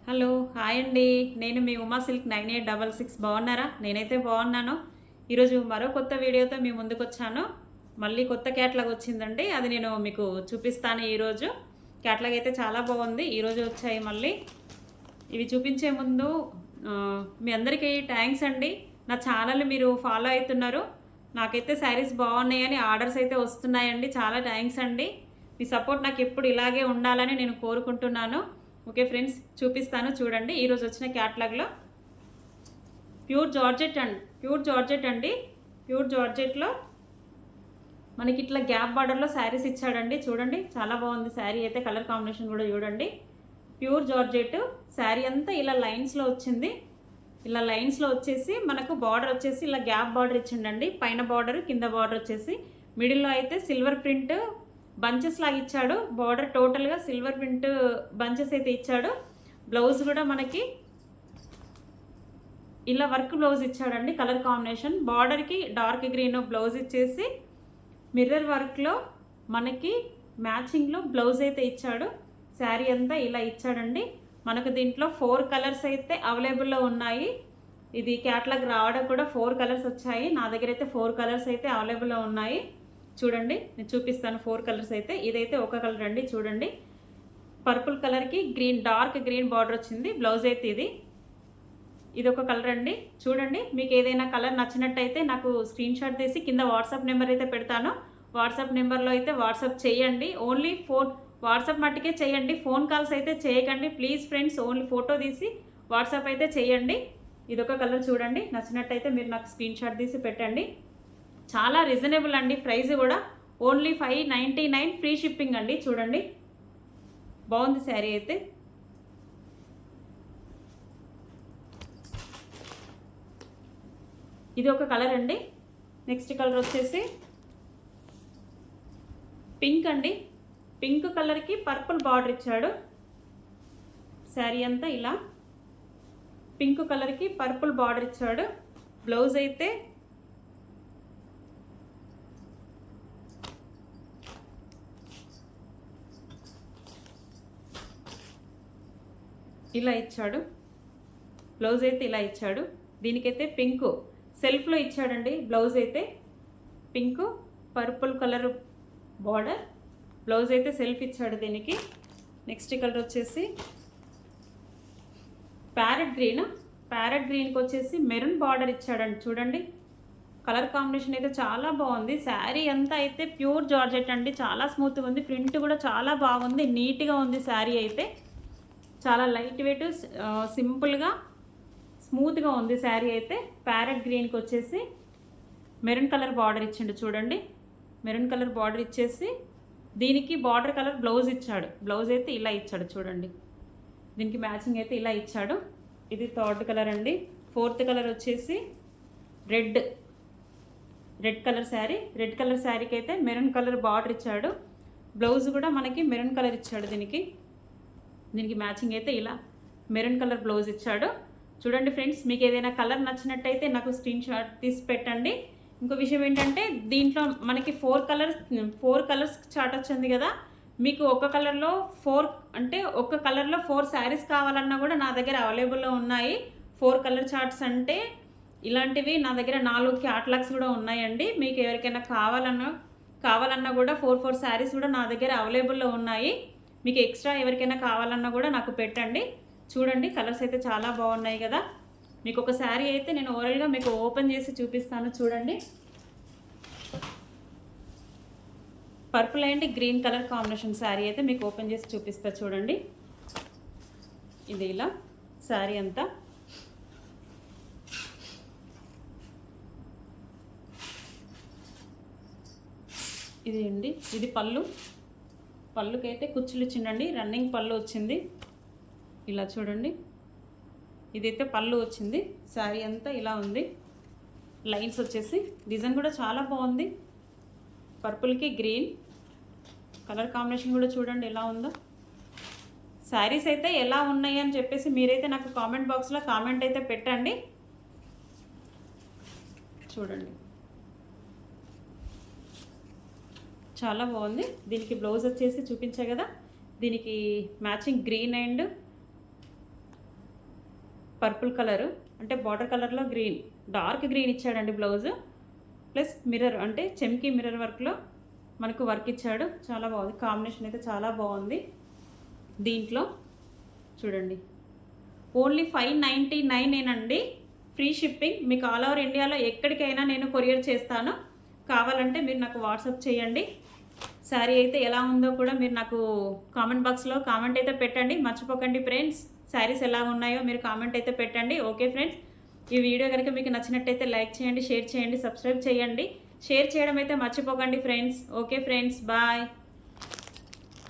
Hello hi అండి. నేను మీ Uma silk 9866 బాగున్నారా? నేనైతే బాగున్నాను. ఈరోజు మరో కొత్త వీడియోతో మీ ముందుకొచ్చాను. మళ్ళీ కొత్త క్యాట్లాగ్ వచ్చిందండి. అది నేను మీకు చూపిస్తాను ఈరోజు. క్యాట్లాగ్ అయితే చాలా బాగుంది. ఈరోజు వచ్చాయి మళ్ళీ. ఇవి చూపించే ముందు మీ అందరికీ థ్యాంక్స్ అండి. నా ఛానల్ మీరు ఫాలో అవుతున్నారు. నాకైతే శారీస్ బాగున్నాయని ఆర్డర్స్ అయితే వస్తున్నాయండి. చాలా థ్యాంక్స్ అండి. మీ సపోర్ట్ నాకు ఎప్పుడు ఇలాగే ఉండాలని నేను కోరుకుంటున్నాను. ఓకే ఫ్రెండ్స్, చూపిస్తాను చూడండి. ఈరోజు వచ్చిన క్యాట్లాగ్లో ప్యూర్ జార్జెట్ అండి. ప్యూర్ జార్జెట్లో మనకి ఇట్లా గ్యాప్ బార్డర్లో శారీస్ ఇచ్చాడండి. చూడండి చాలా బాగుంది శారీ అయితే. కలర్ కాంబినేషన్ కూడా చూడండి. ప్యూర్ జార్జెట్ శారీ అంతా ఇలా లైన్స్లో వచ్చింది. ఇలా లైన్స్లో వచ్చేసి మనకు బార్డర్ వచ్చేసి ఇలా గ్యాప్ బార్డర్ ఇచ్చిండండి. పైన బార్డర్ కింద బార్డర్ వచ్చేసి మిడిల్లో అయితే సిల్వర్ ప్రింట్ బంచెస్ లాగా ఇచ్చాడు. బార్డర్ టోటల్గా సిల్వర్ ప్రింట్ బంచెస్ అయితే ఇచ్చాడు. బ్లౌజ్ కూడా మనకి ఇలా వర్క్ బ్లౌజ్ ఇచ్చాడండి. కలర్ కాంబినేషన్ బార్డర్కి డార్క్ గ్రీన్ బ్లౌజ్ ఇచ్చేసి మిర్రర్ వర్క్లో మనకి మ్యాచింగ్లో బ్లౌజ్ అయితే ఇచ్చాడు. శారీ అంతా ఇలా ఇచ్చాడండి. మనకు దీంట్లో 4 కలర్స్ అయితే అవైలబుల్లో ఉన్నాయి. ఇది క్యాట్లాగ్ రావడం కూడా 4 కలర్స్ వచ్చాయి. నా దగ్గర అయితే 4 కలర్స్ అయితే అవైలబుల్లో ఉన్నాయి. చూడండి నేను చూపిస్తాను. 4 కలర్స్ అయితే. ఇదైతే ఒక కలర్ అండి. చూడండి పర్పుల్ కలర్కి గ్రీన్ డార్క్ గ్రీన్ బార్డర్ వచ్చింది. బ్లౌజ్ అయితే ఇది ఒక కలర్ అండి. చూడండి మీకు ఏదైనా కలర్ నచ్చినట్టయితే నాకు స్క్రీన్ షాట్ తీసి కింద వాట్సాప్ నెంబర్ అయితే పెడతాను. వాట్సాప్ నెంబర్లో అయితే వాట్సాప్ చేయండి. ఓన్లీ వాట్సాప్ మట్టుకే చేయండి. ఫోన్ కాల్స్ అయితే చేయకండి ప్లీజ్ ఫ్రెండ్స్. ఓన్లీ ఫోటో తీసి వాట్సాప్ అయితే చేయండి. ఇదొక కలర్ చూడండి. నచ్చినట్టయితే మీరు నాకు స్క్రీన్ షాట్ తీసి పెట్టండి. చాలా రీజనబుల్ అండి. ప్రైస్ కూడా ఓన్లీ 599 ఫ్రీ షిప్పింగ్ అండి. చూడండి బాగుంది శారీ అయితే. ఇది ఒక కలర్ అండి. నెక్స్ట్ కలర్ వచ్చేసి పింక్ అండి. పింక్ కలర్కి పర్పుల్ బార్డర్ ఇచ్చాడు. శారీ అంతా ఇలా పింక్ కలర్కి పర్పుల్ బార్డర్ ఇచ్చాడు. బ్లౌజ్ అయితే ఇలా ఇచ్చాడు. బ్లౌజ్ అయితే ఇలా ఇచ్చాడు. దీనికైతే పింక్ సెల్ఫ్లో ఇచ్చాడండి. బ్లౌజ్ అయితే pink purple colour border. Blouse అయితే సెల్ఫ్ ఇచ్చాడు దీనికి. నెక్స్ట్ కలర్ వచ్చేసి ప్యారెట్ గ్రీన్కి వచ్చేసి మెరూన్ బార్డర్ ఇచ్చాడండి. చూడండి కలర్ కాంబినేషన్ అయితే చాలా బాగుంది. శారీ అంతా అయితే ప్యూర్ జార్జెట్ అండి. చాలా స్మూత్గా ఉంది. ప్రింట్ కూడా చాలా బాగుంది. నీట్గా ఉంది శారీ అయితే. చాలా లైట్ వెయిట్ సింపుల్గా స్మూత్గా ఉంది శారీ అయితే. ప్యారెట్ గ్రీన్కి వచ్చేసి మెరూన్ కలర్ బార్డర్ ఇచ్చిండు. చూడండి మెరూన్ కలర్ బార్డర్ ఇచ్చేసి దీనికి బార్డర్ కలర్ బ్లౌజ్ ఇచ్చాడు. బ్లౌజ్ అయితే ఇలా ఇచ్చాడు. చూడండి దీనికి మ్యాచింగ్ అయితే ఇలా ఇచ్చాడు. ఇది థర్డ్ కలర్ అండి. ఫోర్త్ కలర్ వచ్చేసి red colour sari. Red colour శారీకి అయితే మెరూన్ కలర్ బార్డర్ ఇచ్చాడు. బ్లౌజ్ కూడా మనకి మెరూన్ కలర్ ఇచ్చాడు. దీనికి మ్యాచింగ్ అయితే ఇలా మెరూన్ కలర్ బ్లౌజ్ ఇచ్చాడు. చూడండి ఫ్రెండ్స్, మీకు ఏదైనా కలర్ నచ్చినట్టయితే నాకు స్క్రీన్ షాట్ తీసి పెట్టండి. ఇంకో విషయం ఏంటంటే దీంట్లో మనకి 4 కలర్స్ చార్ట్ వచ్చింది కదా. మీకు ఒక కలర్లో 4 శారీస్ కావాలన్నా కూడా నా దగ్గర అవైలబుల్లో ఉన్నాయి. 4 కలర్ చార్ట్స్ అంటే ఇలాంటివి నా దగ్గర 4 క్యాటలాగ్స్ కూడా ఉన్నాయండి. మీకు ఎవరికైనా కావాలన్నా కూడా 4 శారీస్ కూడా నా దగ్గర అవైలబుల్లో ఉన్నాయి. మీకు ఎక్స్ట్రా ఎవరికైనా కావాలన్నా కూడా నాకు పెట్టండి. చూడండి కలర్స్ అయితే చాలా బాగున్నాయి కదా. మీకు ఒక శారీ అయితే నేను ఓవరాల్గా మీకు ఓపెన్ చేసి చూపిస్తాను. చూడండి purple and green colour combination sari అయితే మీకు ఓపెన్ చేసి చూపిస్తా. చూడండి ఇది ఇలా శారీ అంతా. ఇది అండి. ఇది పళ్ళుకైతే కుచ్చులు ఇచ్చిండండి. రన్నింగ్ పళ్ళు వచ్చింది. ఇలా చూడండి ఇదైతే పళ్ళు వచ్చింది. శారీ అంతా ఇలా ఉంది. లైన్స్ వచ్చేసి డిజైన్ కూడా చాలా బాగుంది. పర్పుల్కి గ్రీన్ కలర్ కాంబినేషన్ కూడా చూడండి ఎలా ఉందో. శారీస్ అయితే ఎలా ఉన్నాయి అని చెప్పేసి మీరైతే నాకు కామెంట్ బాక్స్లో కామెంట్ అయితే పెట్టండి. చూడండి చాలా బాగుంది. దీనికి బ్లౌజ్ వచ్చేసి చూపించా కదా. దీనికి matching green and purple colour అంటే బార్డర్ కలర్లో గ్రీన్, డార్క్ గ్రీన్ ఇచ్చాడండి బ్లౌజు. ప్లస్ మిర్రర్ అంటే చెమ్కీ మిర్రర్ వర్క్లో మనకు వర్క్ ఇచ్చాడు. చాలా బాగుంది, కాంబినేషన్ అయితే చాలా బాగుంది. దీంట్లో చూడండి ఓన్లీ 599 ఫ్రీ షిప్పింగ్. మీకు ఆల్ ఓవర్ ఇండియాలో ఎక్కడికైనా నేను కొరియర్ చేస్తాను. కావాలంటే మీరు నాకు వాట్సాప్ చేయండి. శారీ అయితే ఎలా ఉందో కూడా మీరు నాకు కామెంట్ బాక్స్లో కామెంట్ అయితే పెట్టండి. మర్చిపోకండి ఫ్రెండ్స్, శారీస్ ఎలా ఉన్నాయో మీరు కామెంట్ అయితే పెట్టండి. ఓకే ఫ్రెండ్స్, ఈ వీడియో కనుక మీకు నచ్చినట్టయితే లైక్ చేయండి, షేర్ చేయండి, సబ్స్క్రైబ్ చేయండి. షేర్ చేయడం అయితే మర్చిపోకండి ఫ్రెండ్స్. Okay friends, bye.